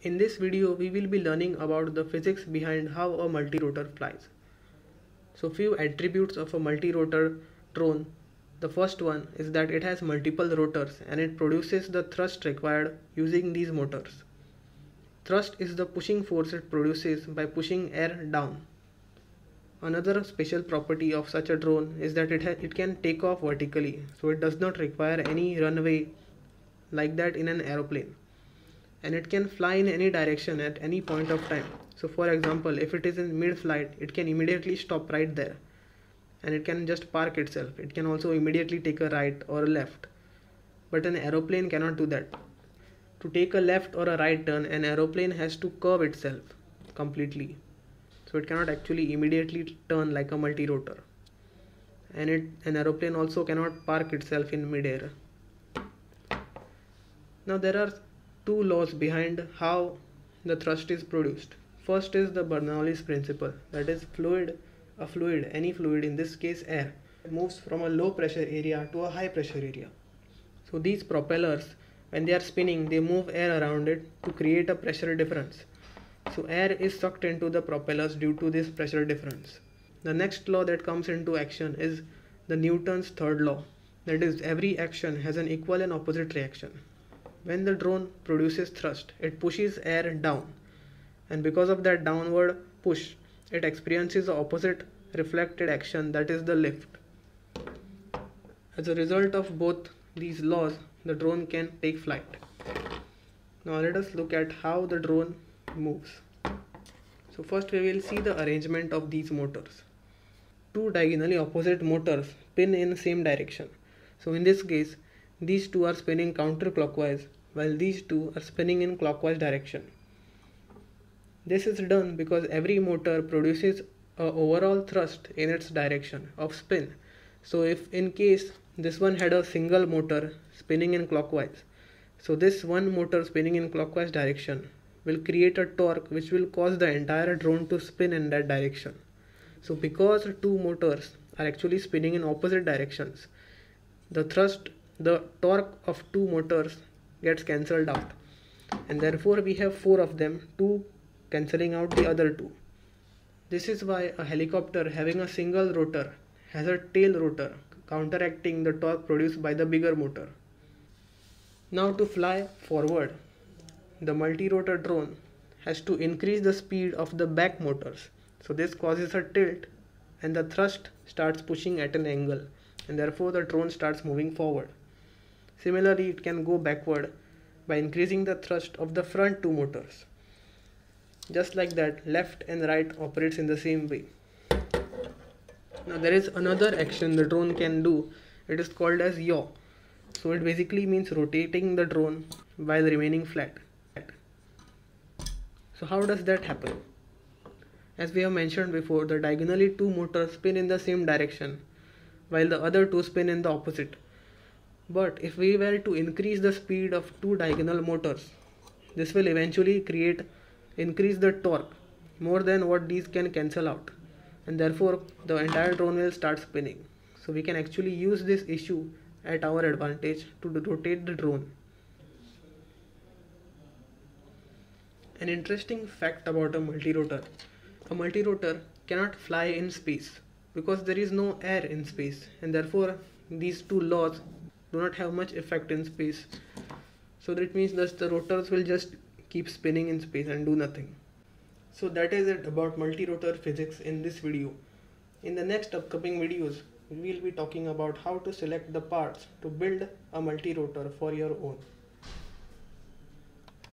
In this video, we will be learning about the physics behind how a multi-rotor flies. So few attributes of a multi-rotor drone. The first one is that it has multiple rotors and it produces the thrust required using these motors. Thrust is the pushing force it produces by pushing air down. Another special property of such a drone is that it can take off vertically, so it does not require any runway like that in an aeroplane. And it can fly in any direction at any point of time. So for example, if it is in mid-flight, it can immediately stop right there and it can just park itself. It can also immediately take a right or a left, but an aeroplane cannot do that. To take a left or a right turn, an aeroplane has to curve itself completely, so it cannot actually immediately turn like a multi-rotor. And an aeroplane also cannot park itself in mid-air. Now there are two laws behind how the thrust is produced. First is the Bernoulli's principle, that is any fluid, in this case air, moves from a low pressure area to a high pressure area. So these propellers, when they are spinning, they move air around it to create a pressure difference. So air is sucked into the propellers due to this pressure difference. The next law that comes into action is the Newton's third law, that is every action has an equal and opposite reaction. When the drone produces thrust, it pushes air down, and because of that downward push, it experiences the opposite reflected action, that is the lift. As a result of both these laws, the drone can take flight. Now let us look at how the drone moves. So first we will see the arrangement of these motors. Two diagonally opposite motors spin in the same direction. So in this case, these two are spinning counterclockwise while these two are spinning in clockwise direction. This is done because every motor produces an overall thrust in its direction of spin. So if in case this one had a single motor spinning in clockwise, so this one motor spinning in clockwise direction will create a torque which will cause the entire drone to spin in that direction. So because two motors are actually spinning in opposite directions, the torque of two motors gets cancelled out, and therefore we have four of them, two cancelling out the other two. This is why a helicopter having a single rotor has a tail rotor counteracting the torque produced by the bigger motor. Now to fly forward, the multi-rotor drone has to increase the speed of the back motors. So this causes a tilt and the thrust starts pushing at an angle, and therefore the drone starts moving forward. Similarly, it can go backward by increasing the thrust of the front two motors. Just like that, left and right operates in the same way. Now there is another action the drone can do. It is called as yaw. So it basically means rotating the drone while remaining flat. So how does that happen? As we have mentioned before, the diagonally two motors spin in the same direction while the other two spin in the opposite. But if we were to increase the speed of two diagonal motors, this will eventually increase the torque more than what these can cancel out, and therefore the entire drone will start spinning. So we can actually use this issue at our advantage to rotate the drone. An interesting fact about a multi-rotor cannot fly in space because there is no air in space, and therefore these two laws do not have much effect in space. So that means that the rotors will just keep spinning in space and do nothing. So that is it about multi-rotor physics in this video. In the next upcoming videos, we will be talking about how to select the parts to build a multi-rotor for your own.